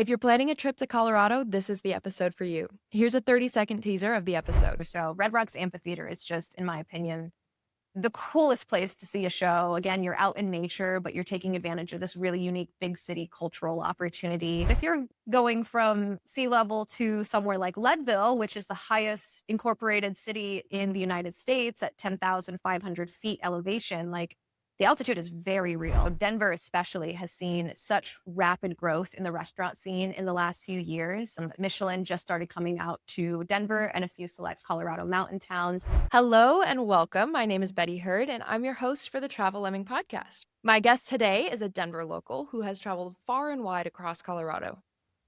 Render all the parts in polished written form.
If you're planning a trip to Colorado, this is the episode for you. Here's a 30-second teaser of the episode. So Red Rocks Amphitheater is just, in my opinion, the coolest place to see a show. Again, you're out in nature, but you're taking advantage of this really unique big city cultural opportunity. If you're going from sea level to somewhere like Leadville, which is the highest incorporated city in the United States at 10,500 feet elevation, like the altitude is very real. Denver, especially, has seen such rapid growth in the restaurant scene in the last few years. Michelin just started coming out to Denver and a few select Colorado mountain towns. Hello and welcome. My name is Betty Hurd, and I'm your host for the Travel Lemming podcast. My guest today is a Denver local who has traveled far and wide across Colorado.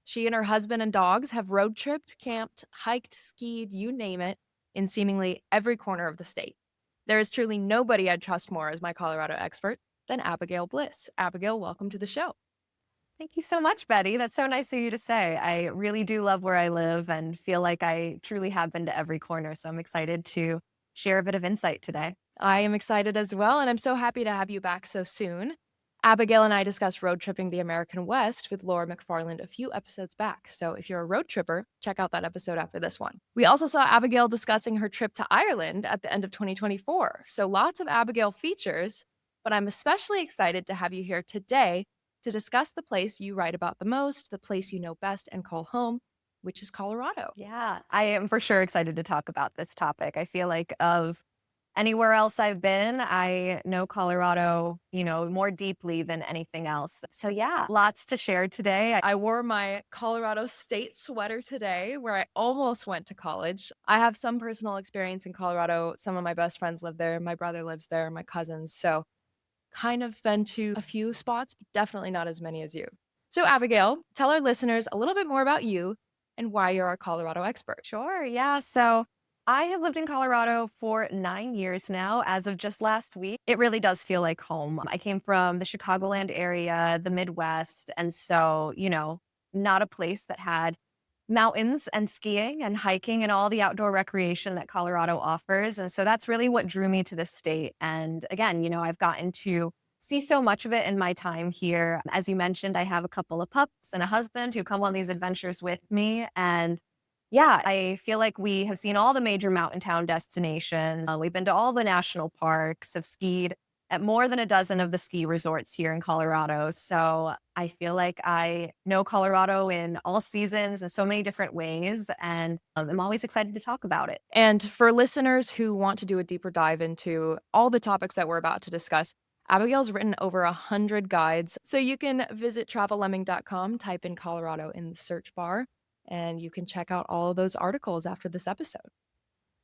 She and her husband and dogs have road tripped, camped, hiked, skied, you name it, in seemingly every corner of the state. There is truly nobody I'd trust more as my Colorado expert than Abigail Bliss. Abigail, welcome to the show. Thank you so much, Betty. That's so nice of you to say. I really do love where I live and feel like I truly have been to every corner. So I'm excited to share a bit of insight today. I am excited as well, and I'm so happy to have you back so soon. Abigail and I discussed road tripping the American West with Laura McFarland a few episodes back, so if you're a road tripper, check out that episode after this one. We also saw Abigail discussing her trip to Ireland at the end of 2024, so lots of Abigail features, but I'm especially excited to have you here today to discuss the place you write about the most, the place you know best and call home, which is Colorado. Yeah, I am for sure excited to talk about this topic. I feel like of anywhere else I've been, I know Colorado, more deeply than anything else. So yeah, lots to share today. I wore my Colorado State sweater today where I almost went to college. I have some personal experience in Colorado. Some of my best friends live there. My brother lives there, my cousins. So kind of been to a few spots, but definitely not as many as you. So Abigail, tell our listeners a little bit more about you and why you're our Colorado expert. Sure, yeah. So I have lived in Colorado for 9 years now, as of just last week. It really does feel like home. I came from the Chicagoland area, the Midwest. And so, not a place that had mountains and skiing and hiking and all the outdoor recreation that Colorado offers. And so that's really what drew me to this state. And again, I've gotten to see so much of it in my time here. As you mentioned, I have a couple of pups and a husband who come on these adventures with me. And yeah, I feel like we have seen all the major mountain town destinations. We've been to all the national parks, have skied at more than a dozen of the ski resorts here in Colorado. So I feel like I know Colorado in all seasons in so many different ways. And I'm always excited to talk about it. And for listeners who want to do a deeper dive into all the topics that we're about to discuss, Abigail's written over 100 guides. So you can visit travellemming.com, type in Colorado in the search bar, and you can check out all of those articles after this episode.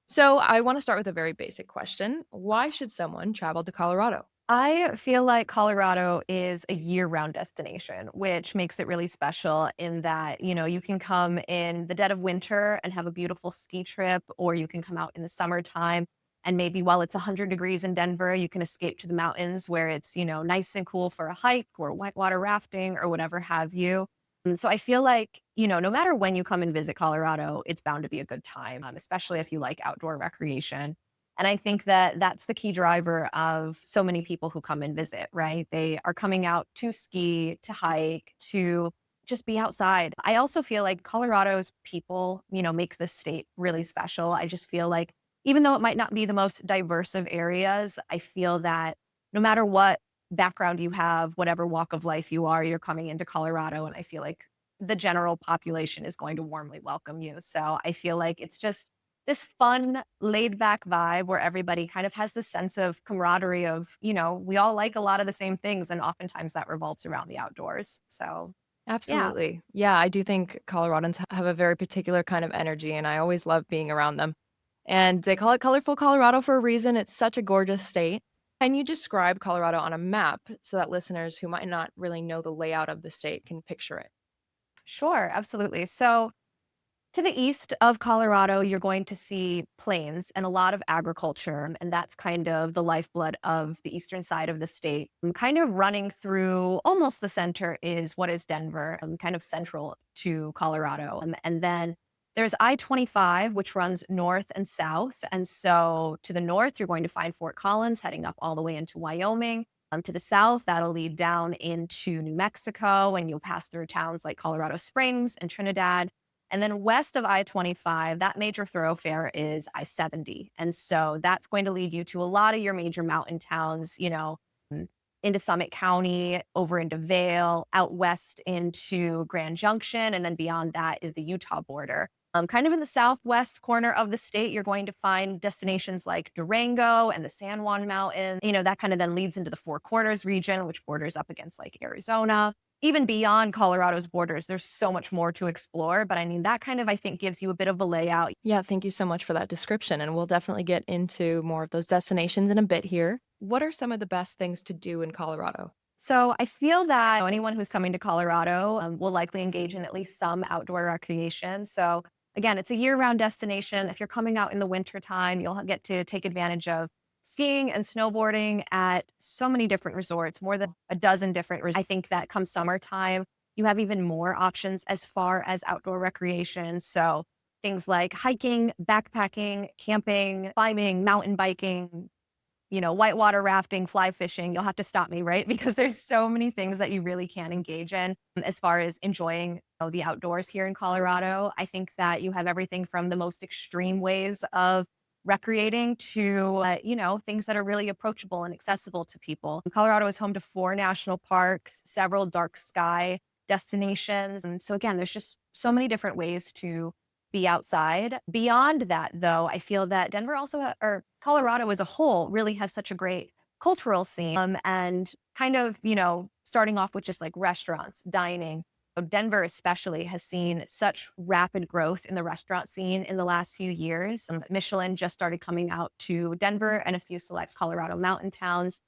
So I want to start with a very basic question. Why should someone travel to Colorado? I feel like Colorado is a year-round destination, which makes it really special in that, you can come in the dead of winter and have a beautiful ski trip, or you can come out in the summertime and maybe while it's 100 degrees in Denver, you can escape to the mountains where it's, nice and cool for a hike or whitewater rafting or whatever have you. So I feel like, no matter when you come and visit Colorado, it's bound to be a good time, especially if you like outdoor recreation. And I think that that's the key driver of so many people who come and visit, right? They are coming out to ski, to hike, to just be outside. I also feel like Colorado's people, make this state really special. I just feel like even though it might not be the most diverse of areas, I feel that no matter what background you have, whatever walk of life you are, you're coming into Colorado. And I feel like the general population is going to warmly welcome you. So I feel like it's just this fun, laid back vibe where everybody kind of has this sense of camaraderie of, we all like a lot of the same things. And oftentimes that revolves around the outdoors. So, yeah. Absolutely. Yeah, I do think Coloradans have a very particular kind of energy, and I always love being around them. And they call it colorful Colorado for a reason. It's such a gorgeous state. Can you describe Colorado on a map so that listeners who might not really know the layout of the state can picture it? Sure, absolutely. So, to the east of Colorado, you're going to see plains and a lot of agriculture, and that's kind of the lifeblood of the eastern side of the state. Kind of running through almost the center is what is Denver, kind of central to Colorado. And then there's I-25, which runs north and south. And so to the north, you're going to find Fort Collins heading up all the way into Wyoming. To the south, that'll lead down into New Mexico, and you'll pass through towns like Colorado Springs and Trinidad. And then west of I-25, that major thoroughfare is I-70. And so that's going to lead you to a lot of your major mountain towns, mm, into Summit County, over into Vail, out west into Grand Junction, and then beyond that is the Utah border. Kind of in the southwest corner of the state, you're going to find destinations like Durango and the San Juan Mountains. That kind of then leads into the Four Corners region, which borders up against like Arizona. Even beyond Colorado's borders, there's so much more to explore. But I mean, that kind of, I think, gives you a bit of a layout. Yeah, thank you so much for that description. And we'll definitely get into more of those destinations in a bit here. What are some of the best things to do in Colorado? So I feel that anyone who's coming to Colorado will likely engage in at least some outdoor recreation. So again, it's a year-round destination. If you're coming out in the winter time, you'll get to take advantage of skiing and snowboarding at so many different resorts, more than a dozen different resorts. I think that come summertime, you have even more options as far as outdoor recreation. So things like hiking, backpacking, camping, climbing, mountain biking, whitewater rafting, fly fishing. You'll have to stop me, right? Because there's so many things that you really can engage in as far as enjoying the outdoors here in Colorado. I think that you have everything from the most extreme ways of recreating to, things that are really approachable and accessible to people. Colorado is home to 4 national parks, several dark sky destinations. And so, again, there's just so many different ways to be outside. Beyond that, though, I feel that Denver also, or Colorado as a whole, really has such a great cultural scene. And kind of, starting off with just like restaurants, dining. Denver, especially, has seen such rapid growth in the restaurant scene in the last few years. Michelin just started coming out to Denver and a few select Colorado mountain towns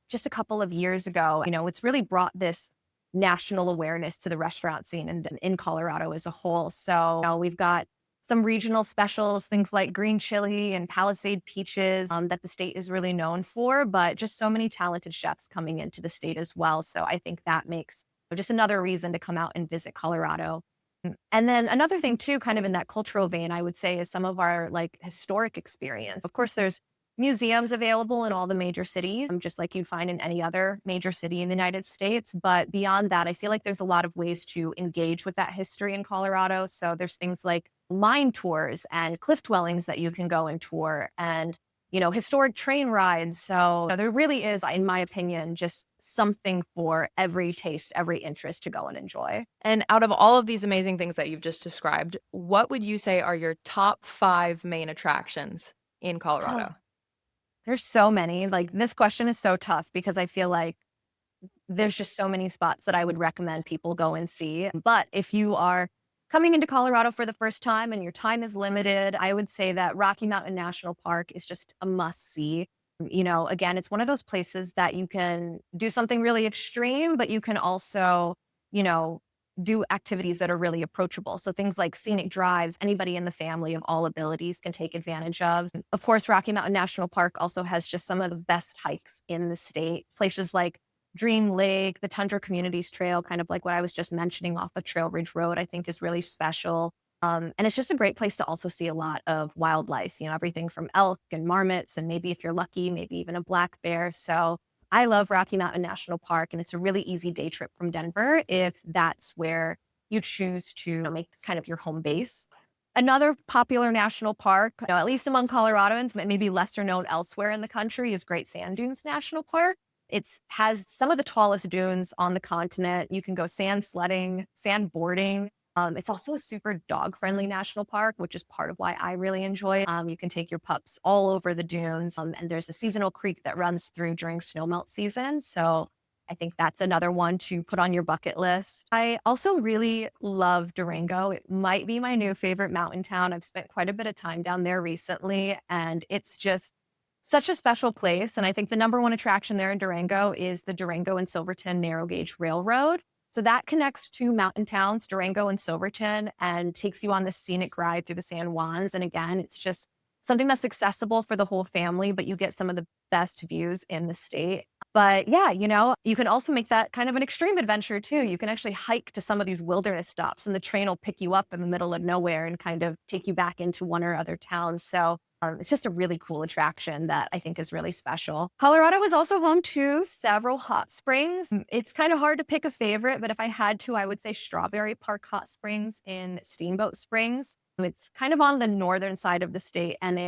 just a couple of years ago. It's really brought this national awareness to the restaurant scene in Colorado as a whole. So we've got some regional specials, things like green chili and Palisade peaches that the state is really known for, but just so many talented chefs coming into the state as well. So I think that makes just another reason to come out and visit Colorado. And then another thing too, kind of in that cultural vein, I would say is some of our like historic experience. Of course, there's museums available in all the major cities, just like you'd find in any other major city in the United States. But beyond that, I feel like there's a lot of ways to engage with that history in Colorado. So there's things like mine tours and cliff dwellings that you can go and tour, and historic train rides. So there really is, in my opinion, just something for every taste, every interest to go and enjoy. And out of all of these amazing things that you've just described, what would you say are your top 5 main attractions in Colorado? There's so many. Like, this question is so tough because I feel like there's just so many spots that I would recommend people go and see. But if you are coming into Colorado for the first time and your time is limited, I would say that Rocky Mountain National Park is just a must see. Again, it's one of those places that you can do something really extreme, but you can also, you know, do activities that are really approachable. So things like scenic drives, anybody in the family of all abilities can take advantage of. Of course, Rocky Mountain National Park also has just some of the best hikes in the state. Places like Dream Lake, the Tundra Communities Trail, kind of like what I was just mentioning off of Trail Ridge Road, I think is really special. And it's just a great place to also see a lot of wildlife, everything from elk and marmots, and maybe if you're lucky, maybe even a black bear. So I love Rocky Mountain National Park, and it's a really easy day trip from Denver if that's where you choose to make kind of your home base. Another popular national park, at least among Coloradans, but maybe lesser known elsewhere in the country, is Great Sand Dunes National Park. It has some of the tallest dunes on the continent. You can go sand sledding, sand boarding. It's also a super dog-friendly national park, which is part of why I really enjoy it. You can take your pups all over the dunes, and there's a seasonal creek that runs through during snowmelt season. So I think that's another one to put on your bucket list. I also really love Durango. It might be my new favorite mountain town. I've spent quite a bit of time down there recently, and it's just such a special place. And I think the number one attraction there in Durango is the Durango and Silverton Narrow Gauge Railroad. So that connects two mountain towns, Durango and Silverton, and takes you on this scenic ride through the San Juans. And again, it's just something that's accessible for the whole family, but you get some of the best views in the state. But yeah, you can also make that kind of an extreme adventure too. You can actually hike to some of these wilderness stops, and the train will pick you up in the middle of nowhere and kind of take you back into one or other town. So It's just a really cool attraction that I think is really special. Colorado is also home to several hot springs. It's kind of hard to pick a favorite, but if I had to, I would say Strawberry Park Hot Springs in Steamboat Springs. It's kind of on the northern side of the state, and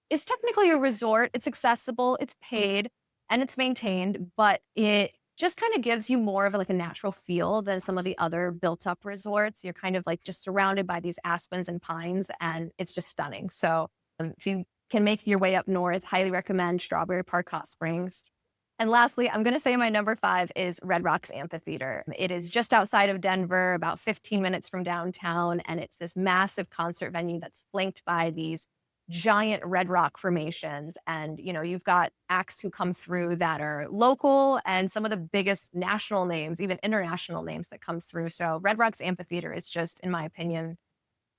it's technically a resort. It's accessible, it's paid, and it's maintained, but it just kind of gives you more of like a natural feel than some of the other built up resorts. You're kind of like just surrounded by these aspens and pines, and it's just stunning. So, if you can make your way up north, highly recommend Strawberry Park Hot Springs. And lastly, I'm going to say my number 5 is Red Rocks Amphitheater. It is just outside of Denver, about 15 minutes from downtown, and it's this massive concert venue that's flanked by these giant red rock formations. And, you've got acts who come through that are local and some of the biggest national names, even international names that come through. So Red Rocks Amphitheater is just, in my opinion,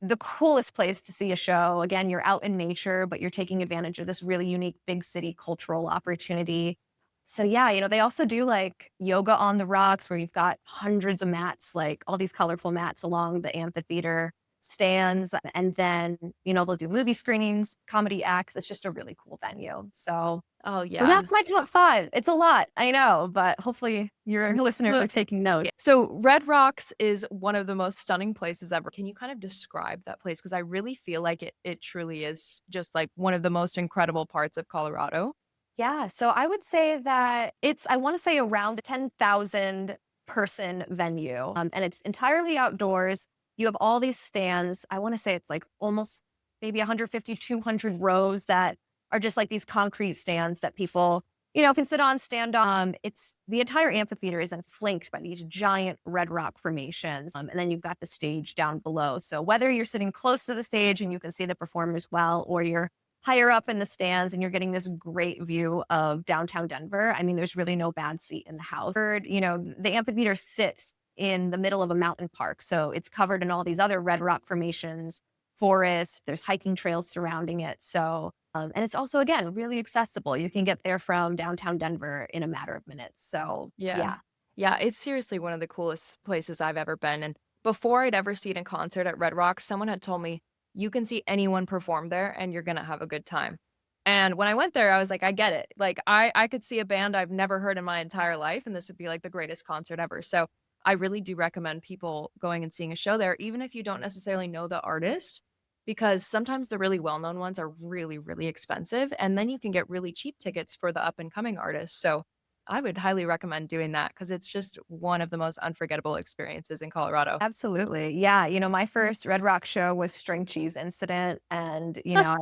the coolest place to see a show. Again, you're out in nature, but you're taking advantage of this really unique big city cultural opportunity. So yeah, they also do like yoga on the rocks where you've got hundreds of mats, like all these colorful mats along the amphitheater stands. And then, they'll do movie screenings, comedy acts. It's just a really cool venue. Oh, So yeah. that's my top 5. It's a lot, I know, but hopefully your listeners are taking notes. Yeah. So Red Rocks is one of the most stunning places ever. Can you kind of describe that place? Because I really feel like it truly is just like one of the most incredible parts of Colorado. Yeah, so I would say that I want to say around a 10,000 person venue, and it's entirely outdoors. You have all these stands. I want to say it's like almost maybe 150, 200 rows that are just like these concrete stands that people, can sit on, stand on. It's the entire amphitheater is then flanked by these giant red rock formations. And then you've got the stage down below. So whether you're sitting close to the stage and you can see the performers well, or you're higher up in the stands and you're getting this great view of downtown Denver. I mean, there's really no bad seat in the house. The amphitheater sits in the middle of a mountain park. So it's covered in all these other red rock formations, forest, there's hiking trails surrounding it. So, and it's also, again, really accessible. You can get there from downtown Denver in a matter of minutes. So, Yeah. yeah. Yeah, it's seriously one of the coolest places I've ever been, and before I'd ever seen a concert at Red Rocks, someone had told me, "You can see anyone perform there, and you're gonna have a good time." And when I went there, I was like, "I get it." Like, I could see a band I've never heard in my entire life, and this would be, like, the greatest concert ever. So, I really do recommend people going and seeing a show there, even if you don't necessarily know the artist, because sometimes the really well-known ones are really, really expensive, and then you can get really cheap tickets for the up-and-coming artists. So I would highly recommend doing that because it's just one of the most unforgettable experiences in Colorado. Absolutely. Yeah. My first Red Rock show was String Cheese Incident. And, I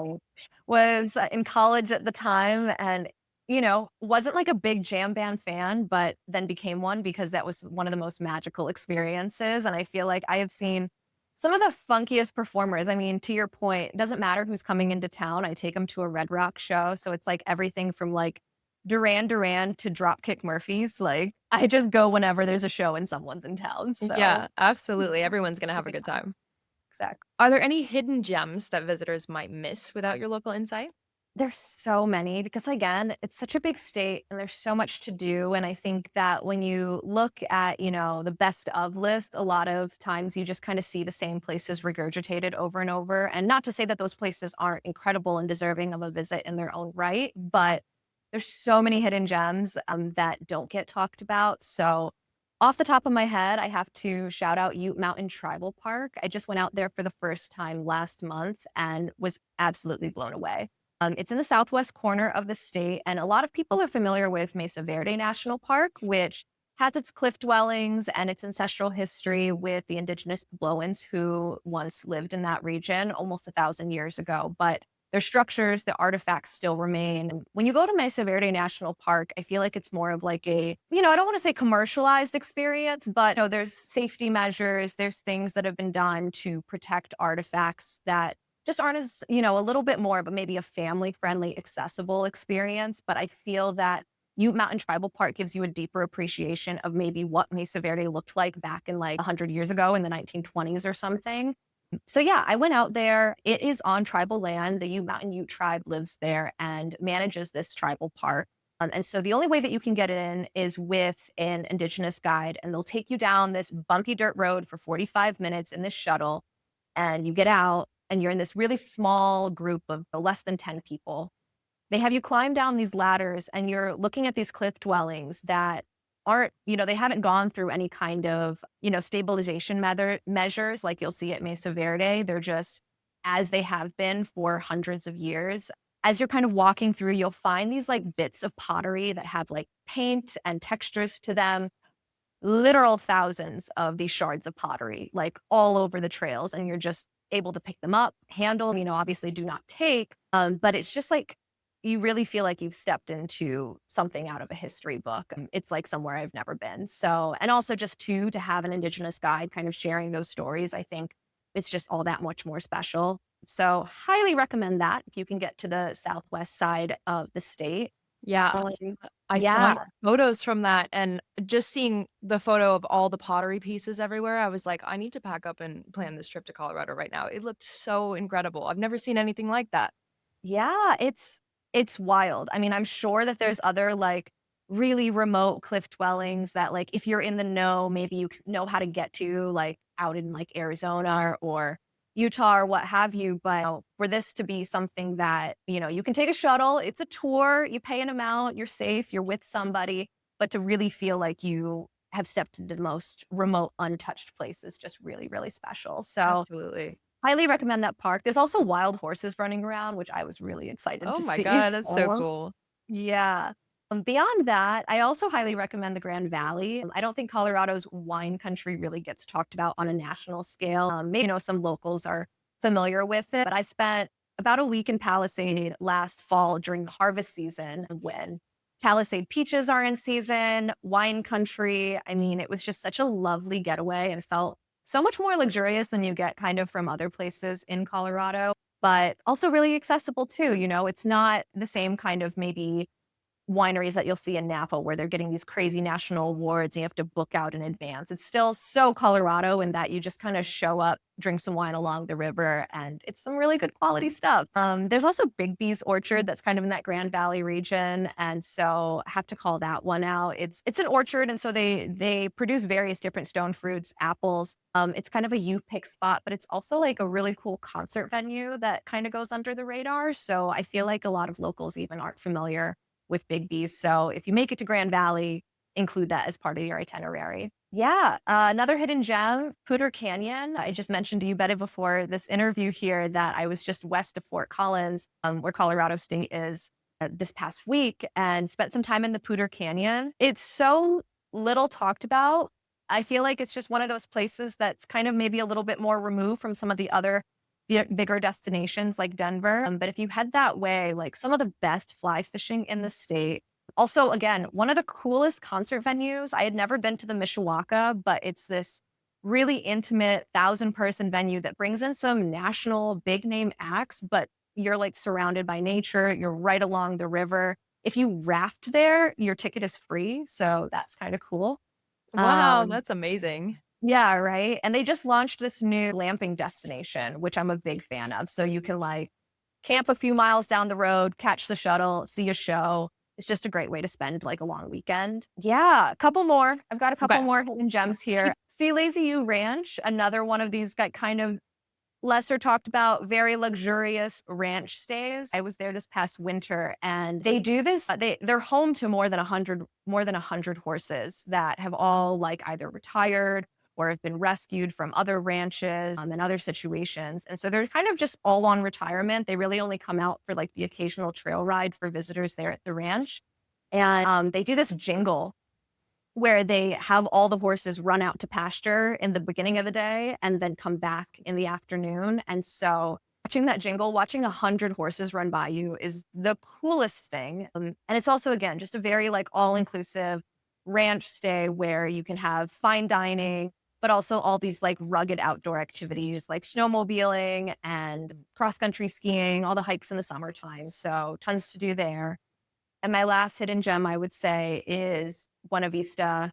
was in college at the time and, wasn't like a big jam band fan, but then became one because that was one of the most magical experiences. And I feel like I have seen some of the funkiest performers. I mean, to your point, it doesn't matter who's coming into town. I take them to a Red Rock show. So it's like everything from like Duran Duran to Dropkick Murphys. Like, I just go whenever there's a show and someone's in town, so Yeah, absolutely. Everyone's gonna it's a have a good good time. time. Exactly. Are there any hidden gems that visitors might miss without your local insight? There's so many because, again, it's such a big state and there's so much to do, and I think that when you look at, the best of list, a lot of times you just kinda see the same places regurgitated over and over, and not to say that those places aren't incredible and deserving of a visit in their own right, but there's so many hidden gems, that don't get talked about. So, off the top of my head, I have to shout out Ute Mountain Tribal Park. I just went out there for the first time last month and was absolutely blown away. It's in the southwest corner of the state, and a lot of people are familiar with Mesa Verde National Park, which has its cliff dwellings and its ancestral history with the indigenous Puebloans who once lived in that region almost 1,000 years ago. But their structures, the artifacts still remain. And when you go to Mesa Verde National Park, I feel like it's more of like I don't want to say commercialized experience, but there's safety measures, there's things that have been done to protect artifacts that just aren't as, a little bit more, but maybe a family friendly, accessible experience. But I feel that Ute Mountain Tribal Park gives you a deeper appreciation of maybe what Mesa Verde looked like back in like 100 years ago in the 1920s or something. So yeah, I went out there. It is on tribal land. The Ute Mountain Ute tribe lives there and manages this tribal park. And so the only way that you can get in is with an indigenous guide, and they'll take you down this bumpy dirt road for 45 minutes in this shuttle. And you get out, and you're in this really small group of less than 10 people. They have you climb down these ladders and you're looking at these cliff dwellings that aren't, they haven't gone through any kind of, stabilization measures like you'll see at Mesa Verde. They're just as they have been for hundreds of years. As you're kind of walking through, you'll find these like bits of pottery that have like paint and textures to them, literal thousands of these shards of pottery, like all over the trails. And you're just able to pick them up, handle, obviously do not take. But it's just like you really feel like you've stepped into something out of a history book. It's like somewhere I've never been. So, and also just to have an Indigenous guide kind of sharing those stories, I think it's just all that much more special. So, highly recommend that if you can get to the southwest side of the state. Yeah, Um, I saw yeah, your photos from that, and just seeing the photo of all the pottery pieces everywhere, I was like, "I need to pack up and plan this trip to Colorado right now." It looked so incredible. I've never seen anything like that. yeah, it's wild. I mean, I'm sure that there's other, like, really remote cliff dwellings that, like, if you're in the know, maybe you know how to get to, like, out in, like, Arizona or Utah or what have you, but for this to be something that, you can take a shuttle, it's a tour, you pay an amount, you're safe, you're with somebody, but to really feel like you have stepped into the most remote, untouched place is just really, really special. So, Absolutely. highly recommend that park. There's also wild horses running around, which I was really excited Oh to my see. god, that's so So, cool. yeah. Beyond that, I also highly recommend the Grand Valley. I don't think Colorado's wine country really gets talked about on a national scale. Maybe, some locals are familiar with it, but I spent about a week in Palisade last fall during the harvest season when Palisade peaches are in season, wine country. I mean, it was just such a lovely getaway and felt so much more luxurious than you get kind of from other places in Colorado, but also really accessible too. It's not the same kind of maybe wineries that you'll see in Napa where they're getting these crazy national awards and you have to book out in advance. It's still so Colorado in that you just kind of show up, drink some wine along the river, and it's some really good quality stuff. There's also Big B's Orchard that's kind of in that Grand Valley region, and so I have to call that one out. It's an orchard, and so they produce various different stone fruits, apples. It's kind of a you pick spot, but it's also like a really cool concert venue that kind of goes under the radar. So I feel like a lot of locals even aren't familiar with Big B's. So if you make it to Grand Valley, include that as part of your itinerary. Yeah. Another hidden gem, Poudre Canyon. I just mentioned to you, Betty, before this interview here that I was just west of Fort Collins, where Colorado State is, this past week and spent some time in the Poudre Canyon. It's so little talked about. I feel like it's just one of those places that's kind of maybe a little bit more removed from some of the other bigger destinations like Denver. But if you head that way, like some of the best fly fishing in the state. Also, again, one of the coolest concert venues. I had never been to the Mishawaka, but it's this really intimate 1,000-person venue that brings in some national big name acts, but you're like surrounded by nature. You're right along the river. If you raft there, your ticket is free. So that's kind of cool. Wow, Um, that's amazing. yeah, right? And they just launched this new glamping destination, which I'm a big fan of. So you can like camp a few miles down the road, catch the shuttle, see a show. It's just a great way to spend like a long weekend. Yeah, a couple more. I've got a couple Okay. more hidden gems here. See Lazy U Ranch, another one of these got kind of lesser talked about, very luxurious ranch stays. I was there this past winter and they do this, they're home to more than 100 horses that have all like either retired or have been rescued from other ranches and other situations. And so they're kind of just all on retirement. They really only come out for like the occasional trail ride for visitors there at the ranch. And they do this jingle where they have all the horses run out to pasture in the beginning of the day and then come back in the afternoon. And so watching that jingle, watching 100 horses run by you is the coolest thing. And it's also, again, just a very like all inclusive ranch stay where you can have fine dining, but also all these like rugged outdoor activities like snowmobiling and cross country skiing, all the hikes in the summertime. So tons to do there. And my last hidden gem, I would say, is Buena Vista,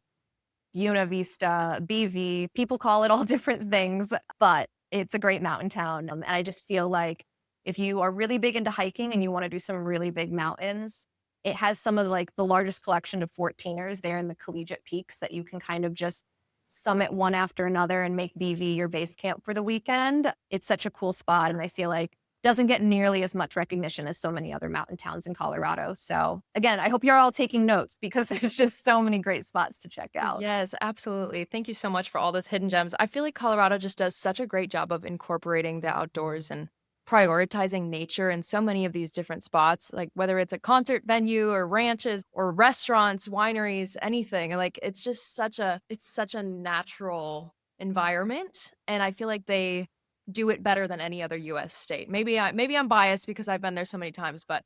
Una Vista, BV. People call it all different things, but it's a great mountain town. And I just feel like if you are really big into hiking and you want to do some really big mountains, it has some of like the largest collection of 14ers there in the collegiate peaks that you can kind of just summit one after another and make BV your base camp for the weekend. It's such a cool spot, and I feel like doesn't get nearly as much recognition as so many other mountain towns in Colorado. So again, I hope you're all taking notes because there's just so many great spots to check out. Yes, absolutely. Thank you so much for all those hidden gems. I feel like Colorado just does such a great job of incorporating the outdoors and prioritizing nature in so many of these different spots, like whether it's a concert venue or ranches or restaurants, wineries, anything. Like it's such a natural environment, and I feel like they do it better than any other US state. Maybe I'm biased because I've been there so many times, but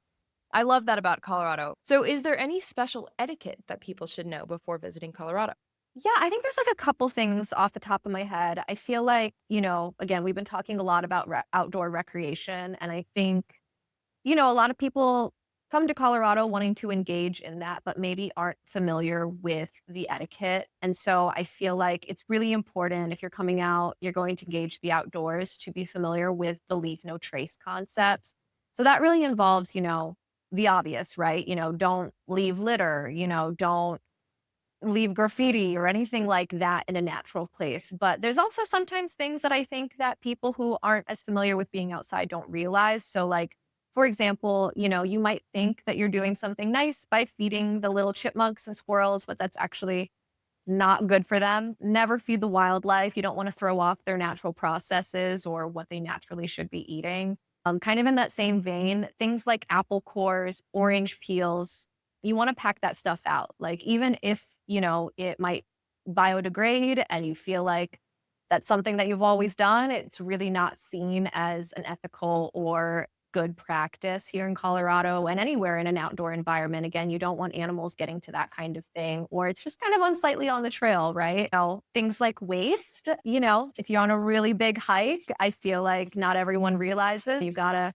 I love that about Colorado. So, is there any special etiquette that people should know before visiting Colorado? Yeah, I think there's like a couple things off the top of my head. I feel like, again, we've been talking a lot about outdoor recreation. And I think, a lot of people come to Colorado wanting to engage in that, but maybe aren't familiar with the etiquette. And so I feel like it's really important if you're coming out, you're going to engage the outdoors to be familiar with the leave no trace concepts. So that really involves, the obvious, right? Don't leave litter, don't leave graffiti or anything like that in a natural place. But there's also sometimes things that I think that people who aren't as familiar with being outside don't realize. So like, for example, you might think that you're doing something nice by feeding the little chipmunks and squirrels, but that's actually not good for them. Never feed the wildlife. You don't want to throw off their natural processes or what they naturally should be eating. Kind of in that same vein, things like apple cores, orange peels, you want to pack that stuff out. Like, even if, it might biodegrade and you feel like that's something that you've always done, it's really not seen as an ethical or good practice here in Colorado and anywhere in an outdoor environment. Again, you don't want animals getting to that kind of thing, or it's just kind of unsightly on the trail, right? Things like waste, if you're on a really big hike, I feel like not everyone realizes you got to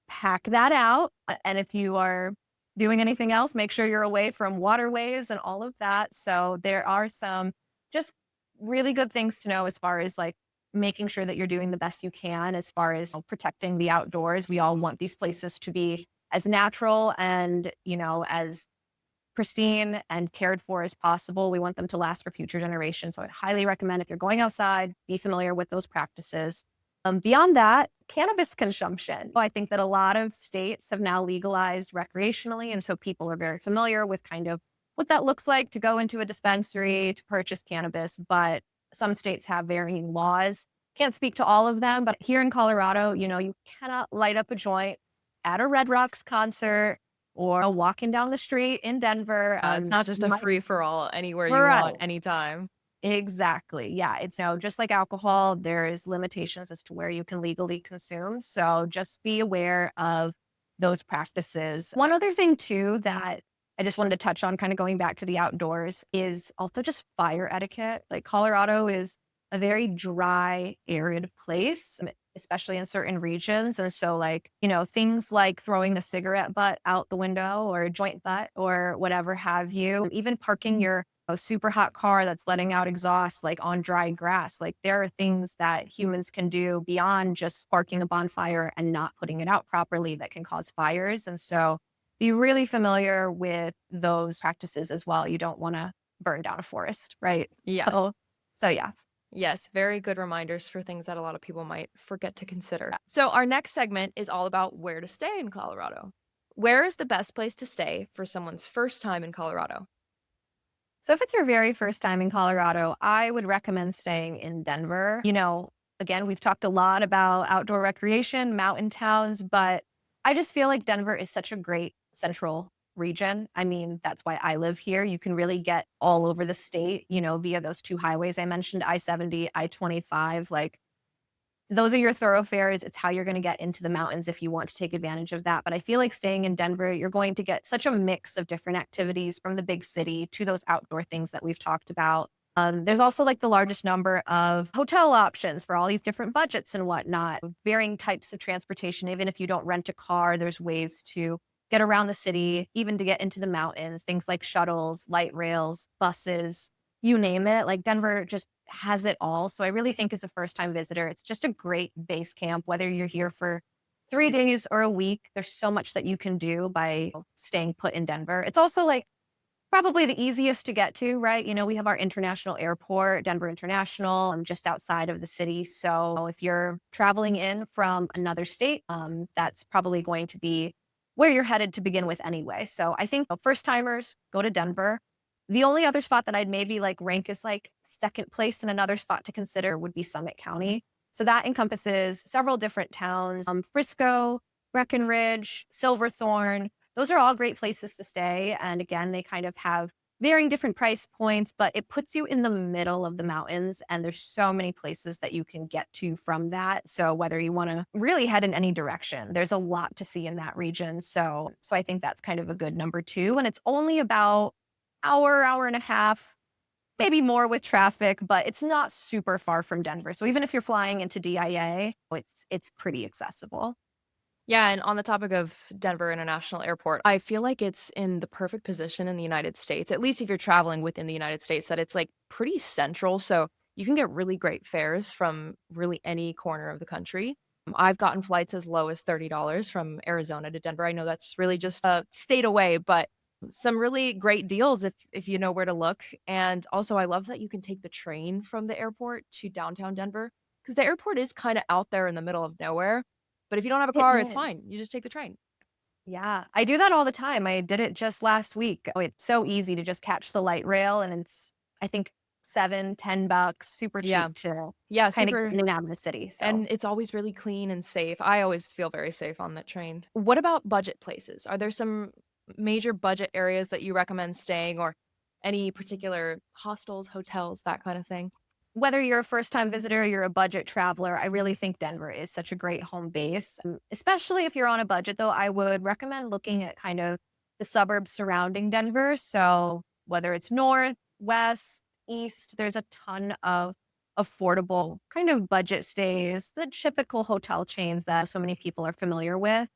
pack that out. And if you are doing anything else, make sure you're away from waterways and all of that. So there are some just really good things to know as far as like making sure that you're doing the best you can as far as protecting the outdoors. We all want these places to be as natural and, as pristine and cared for as possible. We want them to last for future generations. So I'd highly recommend if you're going outside, be familiar with those practices. Beyond that, cannabis consumption. I think that a lot of states have now legalized recreationally. And so people are very familiar with kind of what that looks like to go into a dispensary to purchase cannabis. But some states have varying laws. Can't speak to all of them, but here in Colorado, you cannot light up a joint at a Red Rocks concert or walking down the street in Denver. It's not just You a might, free for all anywhere you right. want, anytime. Exactly. Yeah. It's just like alcohol, there is limitations as to where you can legally consume. So just be aware of those practices. One other thing, too, that I just wanted to touch on, kind of going back to the outdoors, is also just fire etiquette. Like Colorado is a very dry, arid place, especially in certain regions. And so, like, things like throwing a cigarette butt out the window or a joint butt or whatever have you, even parking your a super hot car that's letting out exhaust like on dry grass. Like there are things that humans can do beyond just sparking a bonfire and not putting it out properly that can cause fires. And so be really familiar with those practices as well. You don't want to burn down a forest, right? Yes. So yeah. Yes, very good reminders for things that a lot of people might forget to consider. So, our next segment is all about where to stay in Colorado. Where is the best place to stay for someone's first time in Colorado? So if it's your very first time in Colorado, I would recommend staying in Denver. Again, we've talked a lot about outdoor recreation, mountain towns, but I just feel like Denver is such a great central region. I mean, that's why I live here. You can really get all over the state, via those two highways I mentioned, I-70, I-25. Like those are your thoroughfares. It's how you're going to get into the mountains if you want to take advantage of that. But I feel like staying in Denver, you're going to get such a mix of different activities from the big city to those outdoor things that we've talked about. There's also like the largest number of hotel options for all these different budgets and whatnot, varying types of transportation. Even if you don't rent a car, there's ways to get around the city, even to get into the mountains, things like shuttles, light rails, buses, you name it. Like Denver just has it all. So I really think as a first time visitor, it's just a great base camp, whether you're here for 3 days or a week. There's so much that you can do by staying put in Denver. It's also like Probably the easiest to get to, right? We have our international airport, Denver International, just outside of the city. So if you're traveling in from another state, that's probably going to be where you're headed to begin with anyway. So I think first timers go to Denver. The only other spot that I'd maybe like rank as like second place and another spot to consider would be Summit County. So that encompasses several different towns, Frisco, Breckenridge, Silverthorne. Those are all great places to stay. And again, they kind of have varying different price points, but it puts you in the middle of the mountains. And there's so many places that you can get to from that. So whether you want to really head in any direction, there's a lot to see in that region. So I think that's kind of a good number two. And it's only about hour and a half, maybe more with traffic, but it's not super far from Denver. So even if you're flying into DIA, it's pretty accessible. Yeah, and on the topic of Denver International Airport, I feel like it's in the perfect position in the United States, at least if you're traveling within the United States, that it's like pretty central. So you can get really great fares from really any corner of the country. I've gotten flights as low as $30 from Arizona to Denver. I know that's really just a state away, but some really great deals if you know where to look. And also I love that you can take the train from the airport to downtown Denver because the airport is kind of out there in the middle of nowhere. But if you don't have a It car, it's is. fine. You just take the train. Yeah, I do that all the time. I did it just last week. Oh, it's so easy to just catch the light rail and it's, I think, 7, $10, super Yeah. cheap to Yeah, kind of super get in and out of the city. So and it's always really clean and safe. I always feel very safe on that train. What about budget places? Are there some major budget areas that you recommend staying or any particular hostels, hotels, that kind of thing? whether you're a first time visitor or you're a budget traveler, I really think Denver is such a great home base. Especially if you're on a budget, though, I would recommend looking at kind of the suburbs surrounding Denver. So whether it's north, west, east, there's a ton of affordable kind of budget stays, the typical hotel chains that so many people are familiar with.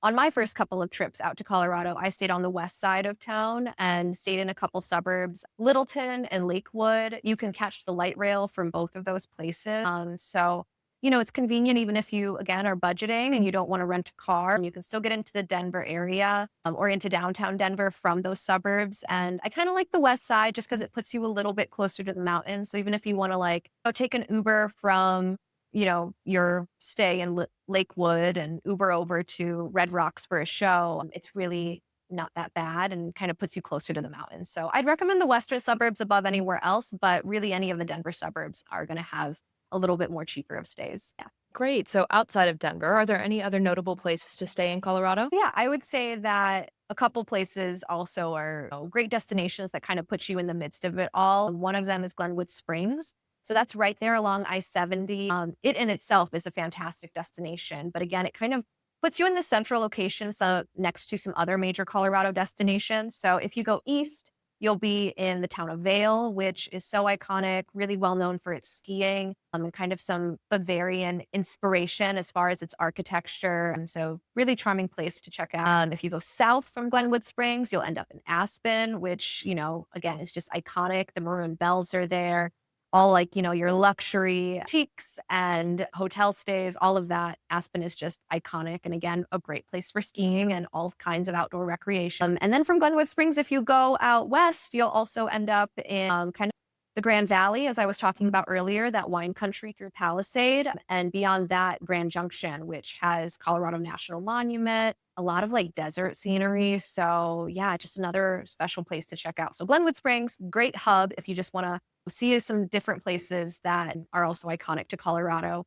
On my first couple of trips out to Colorado, I stayed on the west side of town and stayed in a couple suburbs, Littleton and Lakewood. You can catch the light rail from both of those places. So it's convenient even if you, again, are budgeting and you don't want to rent a car. You can still get into the Denver area or into downtown Denver from those suburbs. And I kind of like the west side just because it puts you a little bit closer to the mountains. So even if you want to like take an Uber from your stay in Lakewood and Uber over to Red Rocks for a show, it's really not that bad and kind of puts you closer to the mountains. So I'd recommend the western suburbs above anywhere else, but really any of the Denver suburbs are going to have a little bit more cheaper of stays. Yeah. Great. So outside of Denver, are there any other notable places to stay in Colorado? Yeah, I would say that a couple places also are great destinations that kind of put you in the midst of it all. One of them is Glenwood Springs. So that's right there along I-70. It in itself is a fantastic destination. But again, it kind of puts you in the central location, so next to some other major Colorado destinations. So if you go east, you'll be in the town of Vail, which is so iconic, really well known for its skiing, and kind of some Bavarian inspiration as far as its architecture. So really charming place to check out. If you go south from Glenwood Springs, you'll end up in Aspen, which, again, is just iconic. The maroon bells are there. All like, your luxury boutiques and hotel stays, all of that. Aspen is just iconic. And again, a great place for skiing and all kinds of outdoor recreation. And then from Glenwood Springs, if you go out west, you'll also end up in kind of the Grand Valley, as I was talking about earlier, that wine country through Palisade. And beyond that, Grand Junction, which has Colorado National Monument, a lot of like desert scenery. So, yeah, just another special place to check out. So, Glenwood Springs, great hub if you just want to see some different places that are also iconic to Colorado.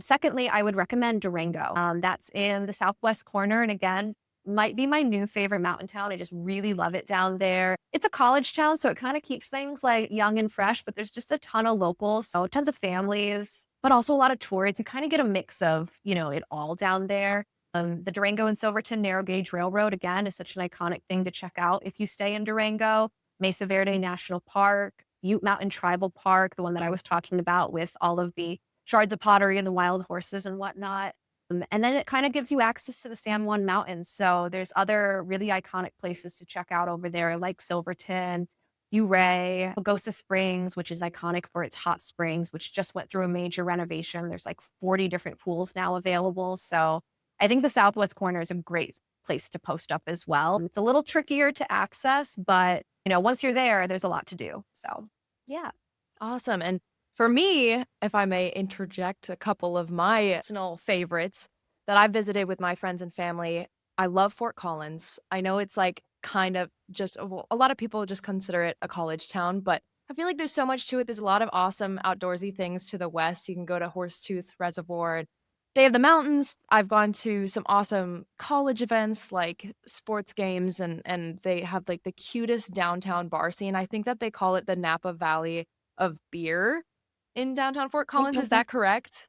Secondly, I would recommend Durango. That's in the southwest corner. And again, might be my new favorite mountain town. I just really love it down there. It's a college town, so it kind of keeps things like young and fresh, but there's just a ton of locals, so tons of families, but also a lot of tourists. You kind of get a mix of, it all down there. The Durango and Silverton Narrow Gauge Railroad, again, is such an iconic thing to check out if you stay in Durango. Mesa Verde National Park, Ute Mountain Tribal Park, the one that I was talking about with all of the shards of pottery and the wild horses and whatnot. And then it kind of gives you access to the San Juan Mountains. So there's other really iconic places to check out over there, like Silverton, Ouray, Pagosa Springs, which is iconic for its hot springs, which just went through a major renovation. There's like 40 different pools now available. So I think the Southwest corner is a great place to post up as well. It's a little trickier to access, but once you're there, there's a lot to do. So, yeah. Awesome. And for me, if I may interject a couple of my personal favorites that I visited with my friends and family, I love Fort Collins. I know it's like kind of just, well, a lot of people just consider it a college town, but I feel like there's so much to it. There's a lot of awesome outdoorsy things to the west. You can go to Horsetooth Reservoir. They have the mountains. I've gone to some awesome college events like sports games and they have like the cutest downtown bar scene. I think that they call it the Napa Valley of beer in downtown Fort Collins, is that correct?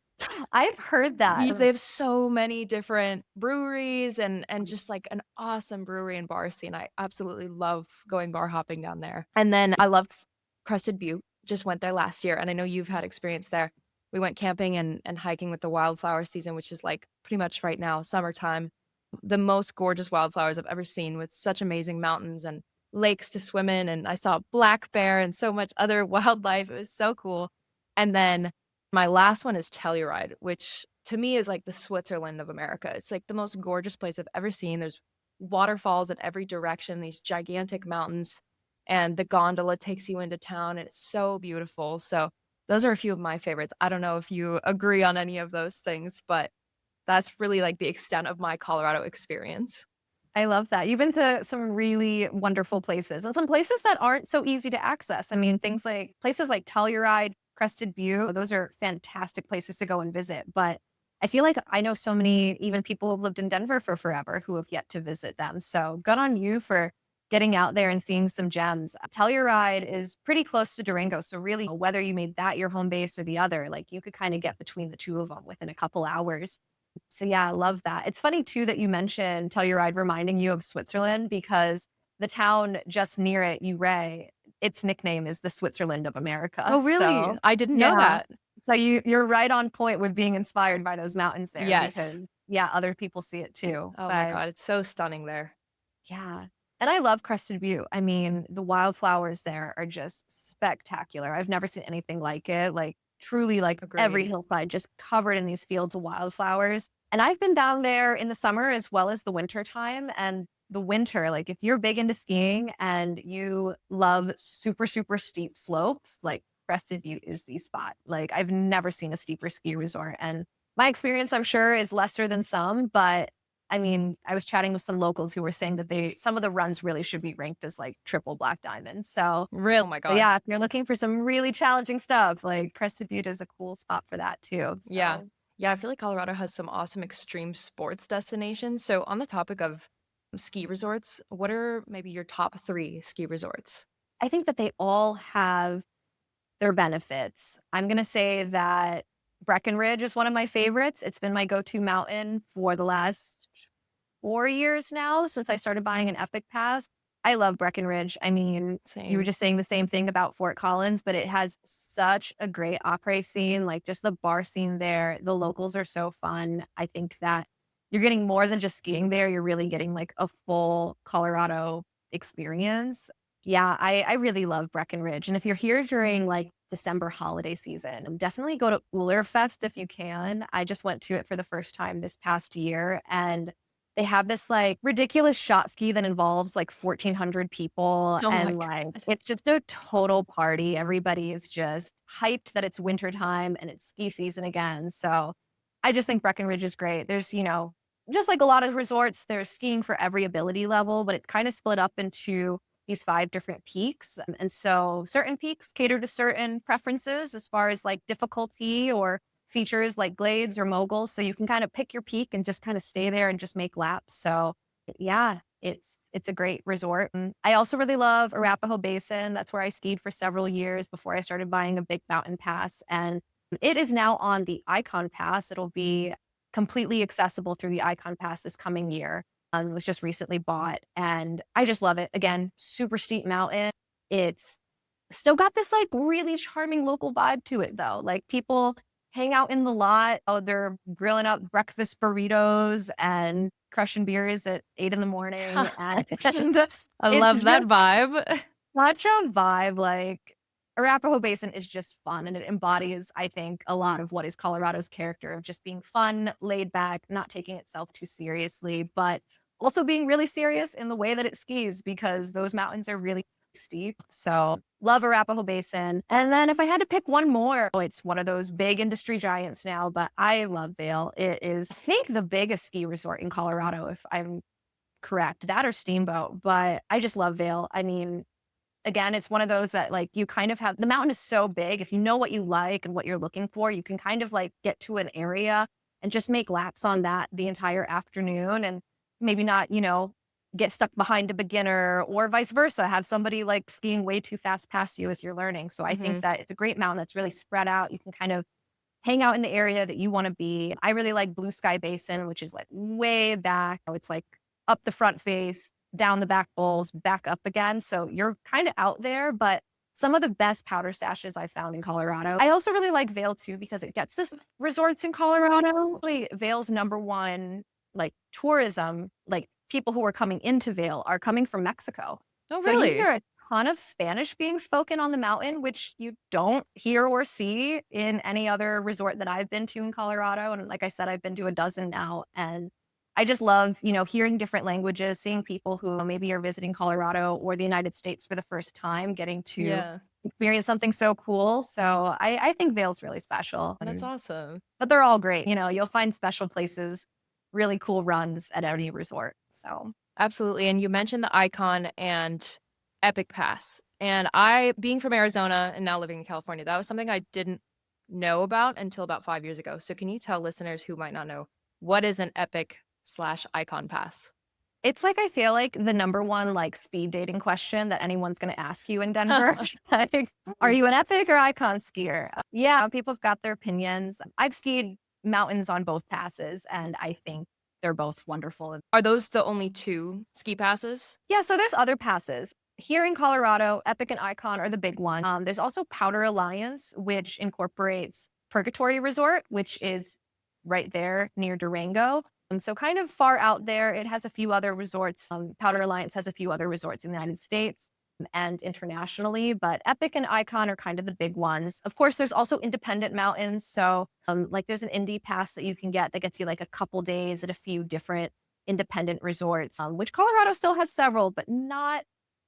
I've heard that. Yes, they have so many different breweries and just, like, an awesome brewery and bar scene. I absolutely love going bar hopping down there. And then I love Crested Butte, just went there last year, and I know you've had experience there. We went camping and hiking with the wildflower season, which is, like, pretty much right now, summertime. The most gorgeous wildflowers I've ever seen with such amazing mountains and lakes to swim in, and I saw black bear and so much other wildlife. It was so cool. And then my last one is Telluride, which to me is like the Switzerland of America. It's like the most gorgeous place I've ever seen. There's waterfalls in every direction, these gigantic mountains, and the gondola takes you into town, and it's so beautiful. So those are a few of my favorites. I don't know if you agree on any of those things, but that's really like the extent of my Colorado experience. I love that. You've been to some really wonderful places and some places that aren't so easy to access. I mean, things like places like Telluride, Crested Butte, those are fantastic places to go and visit. But I feel like I know so many, even people who've lived in Denver for forever who have yet to visit them. So good on you for getting out there and seeing some gems. Telluride is pretty close to Durango. So really, whether you made that your home base or the other, like you could kind of get between the two of them within a couple hours. So yeah, I love that. It's funny too that you mentioned Telluride reminding you of Switzerland because the town just near it, Ouray, its nickname is the Switzerland of America. Oh, really? So I didn't know yeah. that. So you're right on point with being inspired by those mountains there Yes. because yeah, other people see it too. Oh my But god, it's so stunning there. yeah. And I love Crested Butte. I mean, the wildflowers there are just spectacular. I've never seen anything like it. Like truly like every Agreed. hillside just covered in these fields of wildflowers. And I've been down there in the summer as well as the winter time. And the winter, like if you're big into skiing and you love super, super steep slopes, like Crested Butte is the spot. Like I've never seen a steeper ski resort. And my experience, I'm sure, is lesser than some, but I mean, I was chatting with some locals who were saying that some of the runs really should be ranked as like triple black diamonds. So, Real oh my so god. yeah, if you're looking for some really challenging stuff, like Crested Butte is a cool spot for that too. Yeah. So Yeah, I feel like Colorado has some awesome extreme sports destinations. So on the topic of ski resorts, what are maybe your top 3 ski resorts? I think that they all have their benefits. I'm gonna say that Breckenridge is one of my favorites. It's been my go-to mountain for the last 4 years now since I started buying an Epic Pass. I love Breckenridge. I mean, you were Same. just saying the same thing about Fort Collins, but it has such a great opera scene, like just the bar scene there. The locals are so fun. I think that you're getting more than just skiing there. You're really getting like a full Colorado experience. Yeah, I really love Breckenridge. And if you're here during like December holiday season, definitely go to Uller Fest if you can. I just went to it for the first time this past year and they have this like ridiculous shot ski that involves like 1,400 people. Oh my And like, god. it's just a total party. Everybody is just hyped that it's wintertime and it's ski season again. So I just think Breckenridge is great. There's, just like a lot of resorts, there's skiing for every ability level, but it's kind of split up into these 5 different peaks. And so certain peaks cater to certain preferences as far as like difficulty or features like glades or moguls. So you can kind of pick your peak and just kind of stay there and just make laps. So yeah, it's a great resort. And I also really love Arapahoe Basin. That's where I skied for several years before I started buying a big mountain pass. And it is now on the Icon Pass. It'll be completely accessible through the Icon Pass this coming year. Was just recently bought and I just love it. Again, super steep mountain. It's still got this like really charming local vibe to it though. Like people hang out in the lot. Oh, they're grilling up breakfast burritos and crushing beers at 8 in the morning. And I it's love that just vibe. such a vibe. Like Arapahoe Basin is just fun and it embodies, I think, a lot of what is Colorado's character of just being fun, laid back, not taking itself too seriously, but Also being really serious in the way that it skis because those mountains are really steep. So love Arapahoe Basin. And then if I had to pick one more, oh, it's one of those big industry giants now, but I love Vail. It is, I think, the biggest ski resort in Colorado, if I'm correct, that or Steamboat. But I just love Vail. I mean, again, it's one of those that like you kind of have the mountain is so big. If you know what you like and what you're looking for, you can kind of like get to an area and just make laps on that the entire afternoon and maybe not, get stuck behind a beginner or vice versa, have somebody like skiing way too fast past you as you're learning. So I think Hmm. that it's a great mountain that's really spread out. You can kind of hang out in the area that you want to be. I really like Blue Sky Basin, which is like way back. It's like up the front face, down the back bowls, back up again. So you're kind of out there, but some of the best powder stashes I found in Colorado. I also really like Vail too because it gets this resorts in Colorado. Actually, Vail's number one like tourism, like people who are coming into Vail are coming from Mexico. Oh, So you really? hear a ton of Spanish being spoken on the mountain, which you don't hear or see in any other resort that I've been to in Colorado. And like I said, I've been to a dozen now. And I just love, hearing different languages, seeing people who maybe are visiting Colorado or the United States for the first time, getting to Yeah, experience something so cool. So I think Vail's really special. that's awesome. But they're all great. You'll find special places, really cool runs at any resort. So Absolutely. And you mentioned the Icon and Epic Pass. And I, being from Arizona and now living in California, that was something I didn't know about until about 5 years ago. So can you tell listeners who might not know what is an Epic slash Icon Pass? it's like I feel like the number one like speed dating question that anyone's gonna ask you in Denver. Like, are you an epic or icon skier? Yeah, people have got their opinions. I've skied mountains on both passes, and I think they're both wonderful. Are those the only two ski passes? Yeah, so there's other passes. Here in Colorado, Epic and Icon are the big one. There's also Powder Alliance, which incorporates Purgatory Resort, which is right there near Durango. So kind of far out there. It has a few other resorts. Powder Alliance has a few other resorts in the United States and internationally, but Epic and Icon are kind of the big ones. Of course, there's also independent mountains. So like there's an indie pass that you can get that gets you like a couple days at a few different independent resorts, which Colorado still has several, but not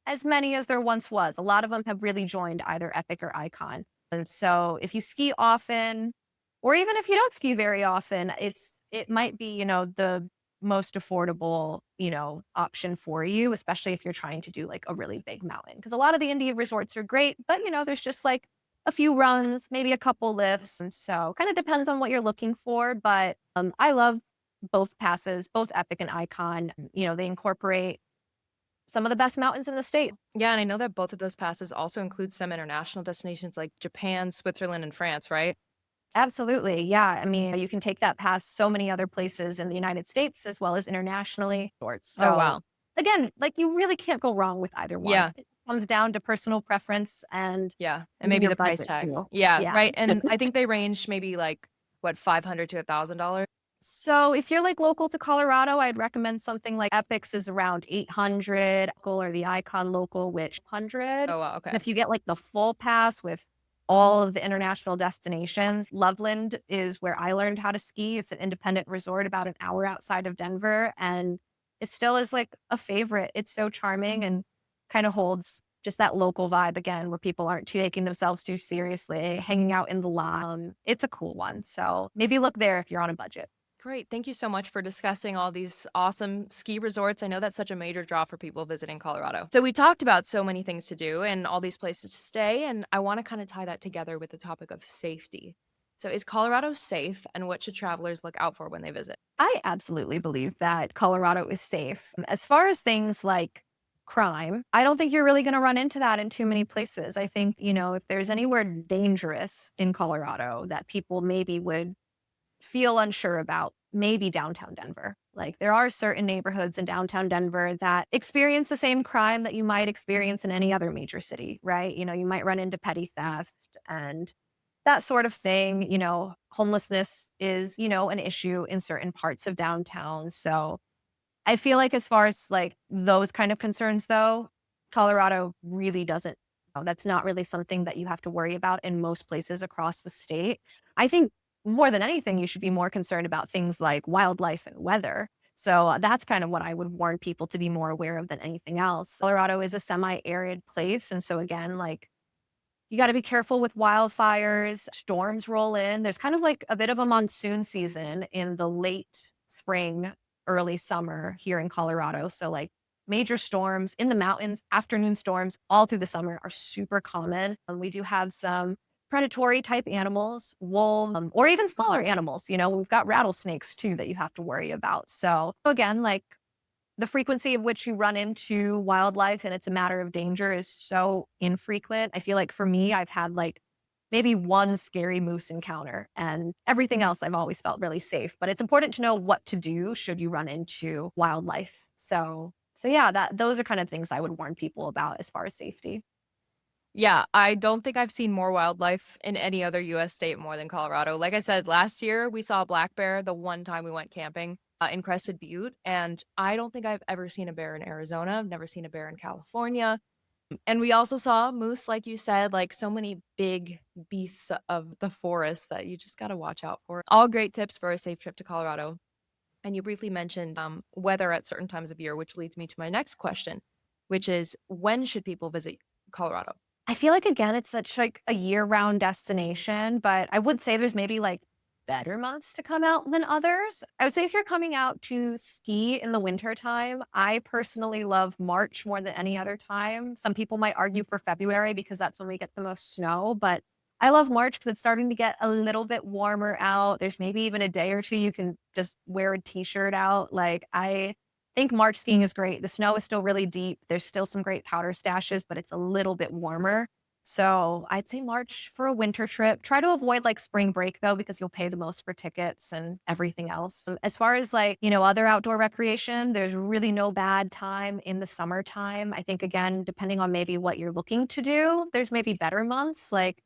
as many as there once was. A lot of them have really joined either Epic or Icon. And so if you ski often, or even if you don't ski very often, it might be, the most affordable, option for you, especially if you're trying to do like a really big mountain. Because a lot of the indie resorts are great, but there's just like a few runs, maybe a couple lifts. And so kind of depends on what you're looking for. But I love both passes, both Epic and Icon. They incorporate some of the best mountains in the state. Yeah, and I know that both of those passes also include some international destinations like Japan, Switzerland, and France, right? Absolutely. Yeah. I mean, you can take that past so many other places in the United States as well as internationally. Oh, So, wow. again, like you really can't go wrong with either one. Yeah, It comes down to personal preference and yeah, and maybe your the price budget tag. too. Yeah, Yeah. right, and I think they range maybe, like, what, 500 to $1,000? So, if you're like local to Colorado, I'd recommend something like Epix is around 800, or the Icon local, which 100. Oh, wow, And okay. if you get like the full pass with all of the international destinations, Loveland is where I learned how to ski. It's an independent resort about an hour outside of Denver. And it still is like a favorite. It's so charming and kind of holds just that local vibe again, where people aren't taking themselves too seriously, hanging out in the lot. It's a cool one. So maybe look there if you're on a budget. Great, thank you so much for discussing all these awesome ski resorts. I know that's such a major draw for people visiting Colorado. So we talked about so many things to do and all these places to stay, and I wanna kinda tie that together with the topic of safety. So is Colorado safe, and what should travelers look out for when they visit? I absolutely believe that Colorado is safe. As far as things like crime, I don't think you're really going to run into that in too many places. I think, if there's anywhere dangerous in Colorado that people maybe would feel unsure about, maybe downtown Denver. Like there are certain neighborhoods in downtown Denver that experience the same crime that you might experience in any other major city, right? You might run into petty theft and that sort of thing. Homelessness is, an issue in certain parts of downtown. So I feel like as far as like those kind of concerns though, Colorado really doesn't. That's not really something that you have to worry about in most places across the state. I think more than anything, you should be more concerned about things like wildlife and weather. So that's kind of what I would warn people to be more aware of than anything else. Colorado is a semi-arid place. And so again, like you got to be careful with wildfires, storms roll in. There's kind of like a bit of a monsoon season in the late spring, early summer here in Colorado. So, like major storms in the mountains, afternoon storms all through the summer are super common. And we do have some predatory type animals, wolves, or even smaller animals. We've got rattlesnakes too that you have to worry about. So, again, like the frequency of which you run into wildlife and it's a matter of danger is so infrequent. I feel like for me, I've had like maybe one scary moose encounter and everything else I've always felt really safe. But it's important to know what to do should you run into wildlife. So yeah, that those are kind of things I would warn people about as far as safety. Yeah, I don't think I've seen more wildlife in any other US state more than Colorado. Like I said, last year we saw a black bear the one time we went camping in Crested Butte, and I don't think I've ever seen a bear in Arizona. I've never seen a bear in California. And we also saw moose, like you said, like so many big beasts of the forest that you just got to watch out for. All great tips for a safe trip to Colorado. And you briefly mentioned weather at certain times of year, which leads me to my next question, which is when should people visit Colorado? I feel like again, it's such like a year-round destination, but I would say there's maybe like better months to come out than others. I would say if you're coming out to ski in the winter time, I personally love March more than any other time. Some people might argue for February because that's when we get the most snow, but I love March because it's starting to get a little bit warmer out. There's maybe even a day or two you can just wear a t-shirt out. Like I think March skiing is great. The snow is still really deep. There's still some great powder stashes, but it's a little bit warmer. So I'd say March for a winter trip. Try to avoid like spring break though, because you'll pay the most for tickets and everything else. As far as like, other outdoor recreation, there's really no bad time in the summertime. I think again, depending on maybe what you're looking to do, there's maybe better months. Like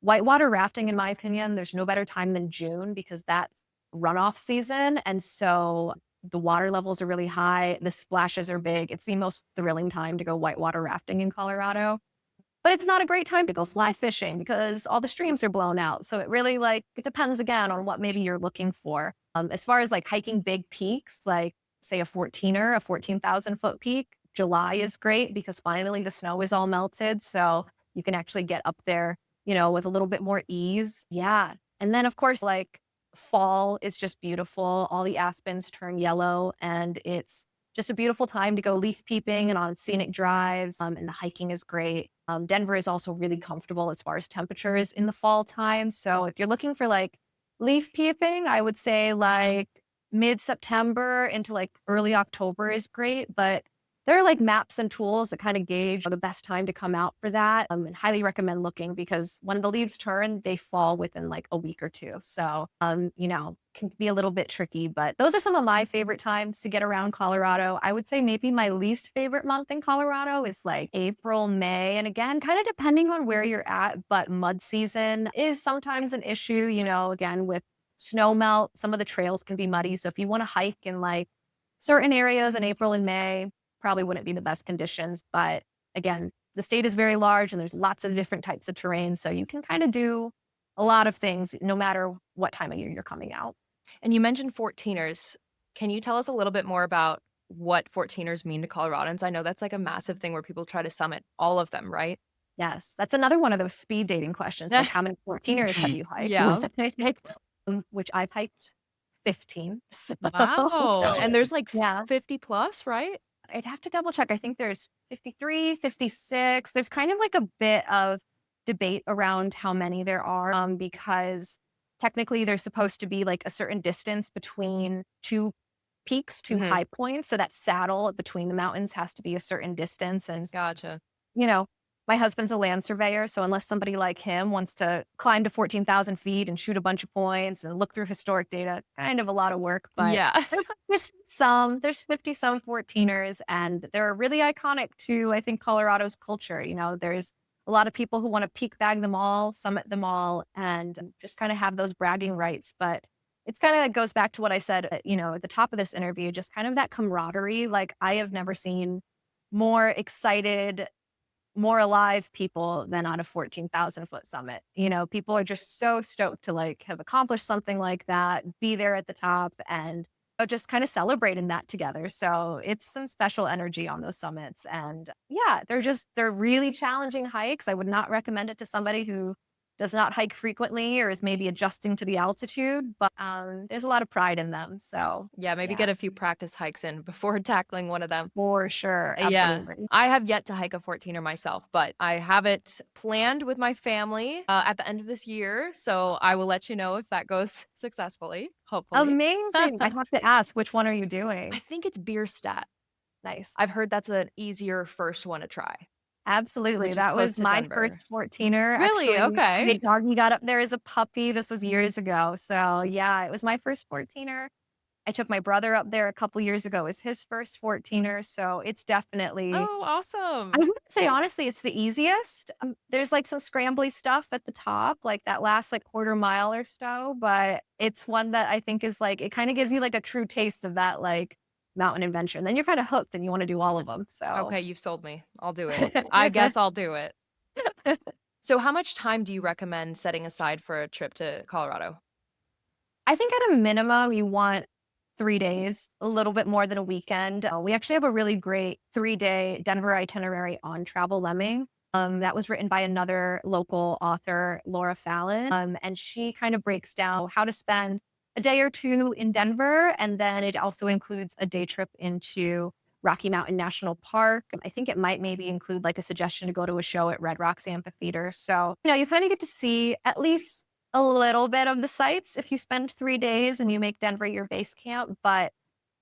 whitewater rafting, in my opinion, there's no better time than June because that's runoff season. And so the water levels are really high. The splashes are big. It's the most thrilling time to go whitewater rafting in Colorado. But it's not a great time to go fly fishing because all the streams are blown out. So it really like it depends again on what maybe you're looking for. As far as like hiking big peaks, like say a 14er, a 14,000-foot peak, July is great because finally the snow is all melted. So you can actually get up there, with a little bit more ease. Yeah. And then of course, like fall is just beautiful. All the aspens turn yellow and it's just a beautiful time to go leaf peeping and on scenic drives. And the hiking is great. Denver is also really comfortable as far as temperatures in the fall time. So if you're looking for like leaf peeping, I would say like mid September into like early October is great. But there are like maps and tools that kind of gauge the best time to come out for that. And highly recommend looking because when the leaves turn, they fall within like a week or two. So, can be a little bit tricky, but those are some of my favorite times to get around Colorado. I would say maybe my least favorite month in Colorado is like April, May. And again, kind of depending on where you're at, but mud season is sometimes an issue, again, with snow melt, some of the trails can be muddy. So if you want to hike in like certain areas in April and May, probably wouldn't be the best conditions. But again, the state is very large and there's lots of different types of terrain. So you can kind of do a lot of things no matter what time of year you're coming out. And you mentioned 14ers. Can you tell us a little bit more about what 14ers mean to Coloradans? I know that's like a massive thing where people try to summit all of them, right? Yes, that's another one of those speed dating questions, like how many 14ers have you hiked? Yeah. Which I've hiked 15. So Wow. And there's like yeah, 50 plus, right? I'd have to double check. I think there's 53, 56. There's kind of like a bit of debate around how many there are because technically there's supposed to be like a certain distance between two peaks, two Mhm. high points. So that saddle between the mountains has to be a certain distance. And Gotcha. you know, my husband's a land surveyor, so unless somebody like him wants to climb to 14,000 feet and shoot a bunch of points and look through historic data, kind of a lot of work, but Yeah. there's 50 some 14ers and they're really iconic to, I think, Colorado's culture. There's a lot of people who want to peak bag them all, summit them all, and just kind of have those bragging rights. But it's kind of goes back to what I said, at the top of this interview, just kind of that camaraderie. Like I have never seen more excited, more alive people than on a 14,000-foot summit. People are just so stoked to like have accomplished something like that, be there at the top. And just kind of celebrating that together. So it's some special energy on those summits. And yeah, they're really challenging hikes. I would not recommend it to somebody who does not hike frequently or is maybe adjusting to the altitude, but there's a lot of pride in them. So Yeah, maybe yeah, get a few practice hikes in before tackling one of them. for sure. Yeah. Absolutely. I have yet to hike a 14er myself, but I have it planned with my family, at the end of this year, so I will let you know if that goes successfully, hopefully. Amazing. I have to ask, which one are you I doing? think it's Bierstadt. Nice. I've heard that's an easier first one to try, Absolutely. which is That close was to my Denver. first 14er. Really? Actually, Okay. my doggy got up there as a puppy. This was years ago. So yeah, it was my first 14er. I took my brother up there a couple years ago as his first 14er. So it's definitely, Oh, I awesome. would say honestly, it's the easiest. There's like some scrambly stuff at the top, like that last like quarter mile or so, but it's one that I think is like, it kind of gives you like a true taste of that like mountain adventure. And then you're kind of hooked and you want to do all of them. So Okay, you've sold me. I'll do it. I guess I'll do it. So how much time do you recommend setting aside for a trip to Colorado? I think at a minimum, you want 3 days, a little bit more than a weekend. We actually have a really great 3-day Denver itinerary on Travel Lemming. That was written by another local author, Laura Fallon. And she kind of breaks down how to spend a day or two in Denver. And then it also includes a day trip into Rocky Mountain National Park. I think it might maybe include like a suggestion to go to a show at Red Rocks Amphitheater. So, you kind of get to see at least a little bit of the sites if you spend 3 days and you make Denver your base camp, but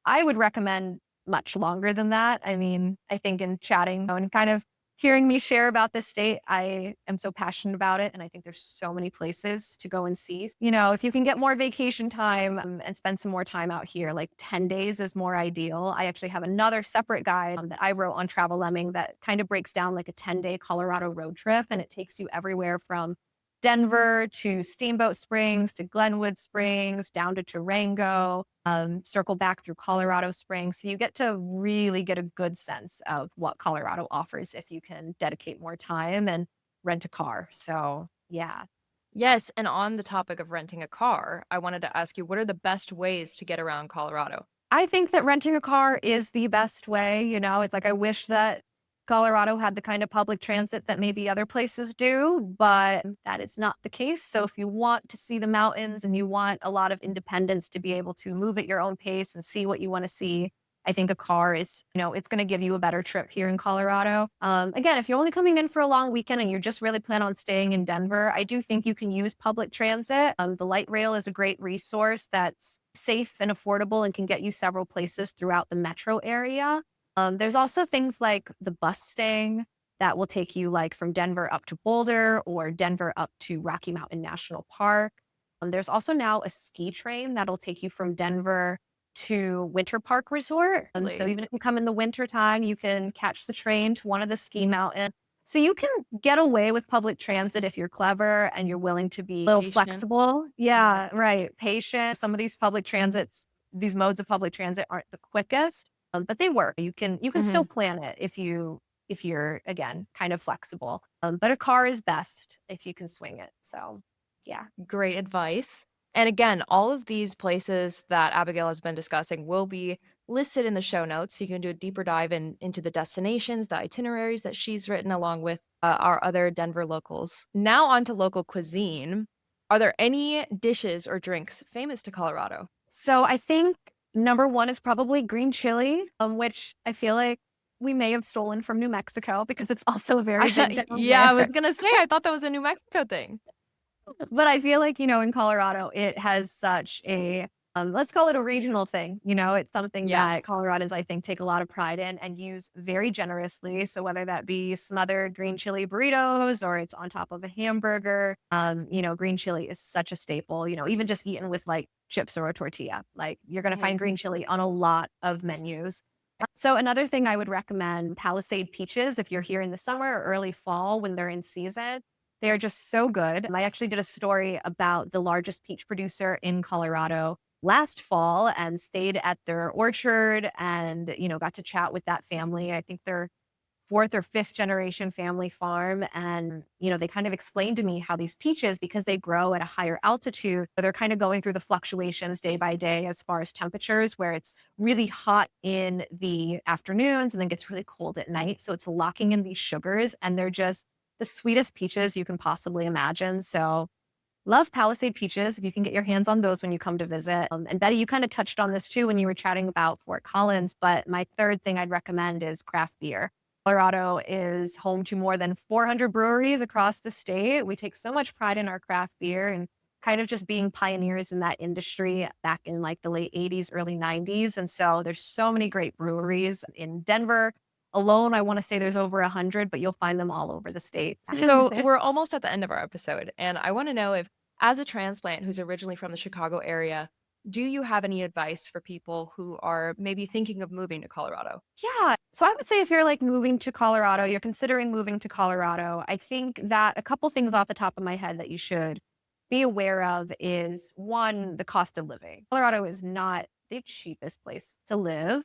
I would recommend much longer than that. I mean, I think in chatting and kind of hearing me share about this state, I am so passionate about it, and I think there's so many places to go and see. If you can get more vacation time, and spend some more time out here, like 10 days is more ideal. I actually have another separate guide, that I wrote on Travel Lemming that kind of breaks down like a 10-day Colorado road trip, and it takes you everywhere from Denver to Steamboat Springs to Glenwood Springs, down to Durango, circle back through Colorado Springs. So you get to really get a good sense of what Colorado offers if you can dedicate more time and rent a car. So, yeah. Yes, and on the topic of renting a car, I wanted to ask you, what are the best ways to get around Colorado? I think that renting a car is the best way. It's like I wish that Colorado had the kind of public transit that maybe other places do, but that is not the case. So if you want to see the mountains and you want a lot of independence to be able to move at your own pace and see what you want to see, I think a car is, it's going to give you a better trip here in Colorado. Again, if you're only coming in for a long weekend and you just really plan on staying in Denver, I do think you can use public transit. The light rail is a great resource that's safe and affordable and can get you several places throughout the metro area. There's also things like the bus staying that will take you like from Denver up to Boulder or Denver up to Rocky Mountain National Park. There's also now a ski train that'll take you from Denver to Winter Park Resort. So Really? even if you come in the winter time, you can catch the train to one of the ski mountains. So you can get away with public transit if you're clever and you're willing to be a little Patient? flexible. Yeah. Yeah, right. Patient. Some of these public transits, these modes of public transit aren't the quickest, but they work. You can still Mhm. plan it if you're again kind of flexible. But a car is best if you can swing it. So yeah. Great advice. And again, all of these places that Abigail has been discussing will be listed in the show notes. So you can do a deeper dive into the destinations, the itineraries that she's written, along with our other Denver locals. Now, on to local cuisine. Are there any dishes or drinks famous to Colorado? So I think number one is probably green chili, which I feel like we may have stolen from New Mexico because it's also very big down Yeah, I there. was going to say, I thought that was a New Mexico thing. But I feel like, in Colorado, it has such a, let's call it a regional thing. It's something Yeah. that Coloradans, I think, take a lot of pride in and use very generously. So whether that be smothered green chili burritos or it's on top of a hamburger, green chili is such a staple, even just eaten with like chips or a tortilla. Like you're going to Mhm. find green chili on a lot of menus. So another thing I would recommend Palisade peaches if you're here in the summer or early fall when they're in season. They are just so good. I actually did a story about the largest peach producer in Colorado last fall and stayed at their orchard and, got to chat with that family. I think they're fourth or fifth generation family farm. And, they kind of explained to me how these peaches, because they grow at a higher altitude, they're kind of going through the fluctuations day by day as far as temperatures, where it's really hot in the afternoons and then gets really cold at night. So it's locking in these sugars, and they're just the sweetest peaches you can possibly imagine. So love Palisade peaches if you can get your hands on those when you come to visit. And Betty, you kind of touched on this too when you were chatting about Fort Collins, but my third thing I'd recommend is craft beer. Colorado is home to more than 400 breweries across the state. We take so much pride in our craft beer and kind of just being pioneers in that industry back in like the late 80s, early 90s. And so there's so many great breweries in Denver alone. I want to say there's over 100, but you'll find them all over the state. So we're almost at the end of our episode, and I want to know if, as a transplant who's originally from the Chicago area, do you have any advice for people who are maybe thinking of moving to Colorado? Yeah. So I would say if you're like moving to Colorado, you're considering moving to Colorado, I think that a couple things off the top of my head that you should be aware of is one, the cost of living. Colorado is not the cheapest place to live.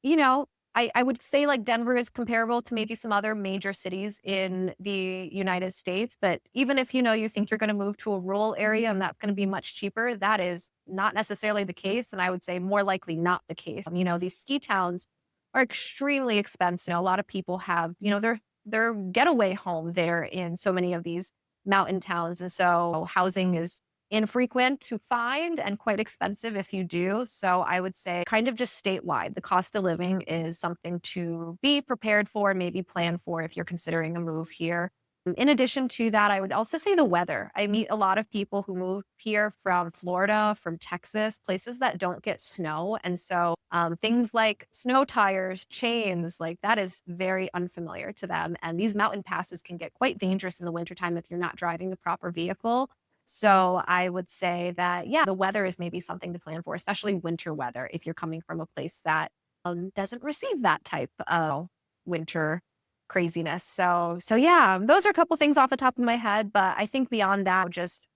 You know, I would say like Denver is comparable to maybe some other major cities in the United States. But even if you think you're going to move to a rural area and that's going to be much cheaper, that is not necessarily the case. And I would say more likely not the case. These ski towns are extremely expensive. A lot of people have, their getaway home there in so many of these mountain towns. And so housing is infrequent to find and quite expensive if you do. So I would say kind of just statewide, the cost of living is something to be prepared for, maybe plan for if you're considering a move here. In addition to that, I would also say the weather. I meet a lot of people who move here from Florida, from Texas, places that don't get snow. And so things like snow tires, chains, like that is very unfamiliar to them. And these mountain passes can get quite dangerous in the wintertime if you're not driving the proper vehicle. So I would say that, yeah, the weather is maybe something to plan for, especially winter weather, if you're coming from a place that doesn't receive that type of winter craziness. So yeah, those are a couple things off the top of my head, but I think beyond that, just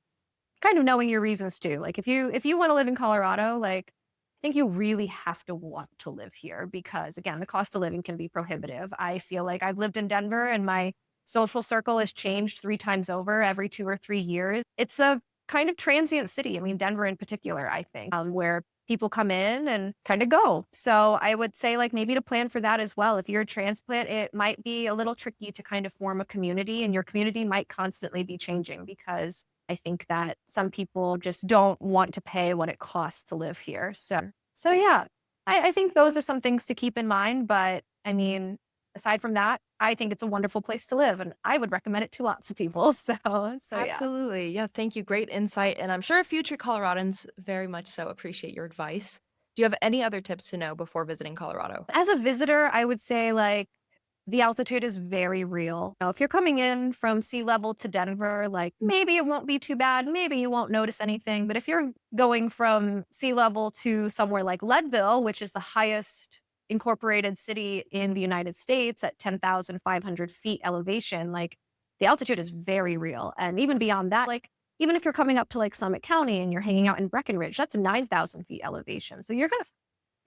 kind of knowing your reasons too. Like if you want to live in Colorado, like I think you really have to want to live here because again, the cost of living can be prohibitive. I feel like I've lived in Denver and my social circle has changed 3 times over every 2 or 3 years. It's a kind of transient city. I mean, Denver in particular, I think, where people come in and kind of go. So I would say like maybe to plan for that as well. If you're a transplant, it might be a little tricky to kind of form a community and your community might constantly be changing because I think that some people just don't want to pay what it costs to live here. So yeah, I think those are some things to keep in mind. But I mean, aside from that, I think it's a wonderful place to live and I would recommend it to lots of people. So yeah. Absolutely. Yeah, thank you. Great insight. And I'm sure future Coloradans very much so appreciate your advice. Do you have any other tips to know before visiting Colorado? As a visitor, I would say like the altitude is very real. Now, if you're coming in from sea level to Denver, like maybe it won't be too bad. Maybe you won't notice anything. But if you're going from sea level to somewhere like Leadville, which is the highest incorporated city in the United States at 10,500 feet elevation, like the altitude is very real. And even beyond that, like even if you're coming up to like Summit County and you're hanging out in Breckenridge, that's 9,000 feet elevation. So you're going to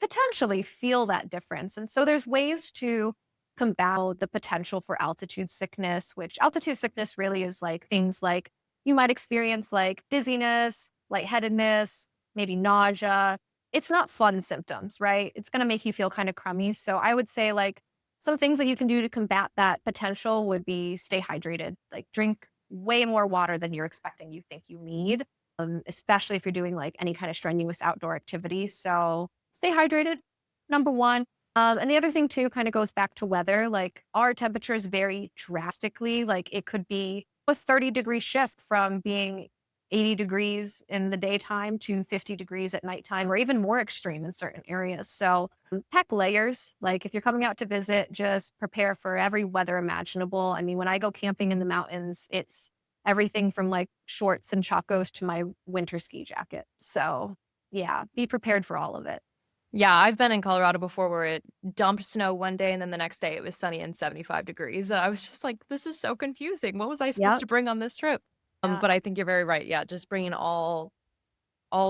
potentially feel that difference. And so there's ways to combat the potential for altitude sickness, which altitude sickness really is like things like you might experience like dizziness, lightheadedness, maybe nausea. It's not fun symptoms, right? It's going to make you feel kind of crummy. So I would say like some things that you can do to combat that potential would be stay hydrated, like drink way more water than you're expecting you think you need, especially if you're doing like any kind of strenuous outdoor activity. So stay hydrated, number one. And the other thing too kind of goes back to weather. Like our temperatures vary drastically. Like it could be a 30-degree shift from being 80 degrees in the daytime to 50 degrees at nighttime, or even more extreme in certain areas. So pack layers. Like if you're coming out to visit, just prepare for every weather imaginable. I mean, when I go camping in the mountains, it's everything from like shorts and chacos to my winter ski jacket. So yeah, be prepared for all of it. Yeah, I've been in Colorado before where it dumped snow one day and then the next day it was sunny and 75 degrees. And I was just like, this is so confusing. What was I supposed Yep. to bring on this trip? Yeah. But I think you're very right. Yeah, just bringing all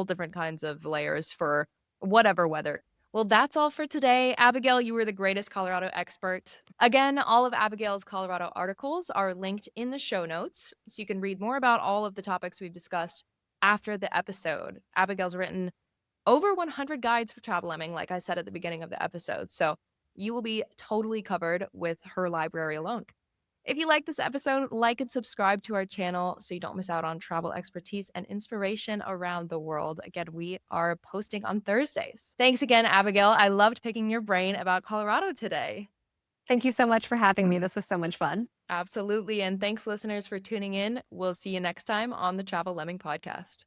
different kinds of layers for whatever weather. Well, Well, that's all for today. Abigail, you were the greatest Colorado expert. Again, all of Abigail's Colorado articles are linked in the show notes, so you can read more about all of the topics we've discussed after the episode. Abigail's written over 100 guides for travel lemming, like I said at the beginning of the episode, so you will be totally covered with her library alone. If you like this episode, like and subscribe to our channel so you don't miss out on travel expertise and inspiration around the world. Again, we are posting on Thursdays. Thanks again, Abigail. I loved picking your brain about Colorado today. Thank you so much for having me. This was so much fun. Absolutely. And thanks, listeners, for tuning in. We'll see you next time on the Travel Lemming Podcast.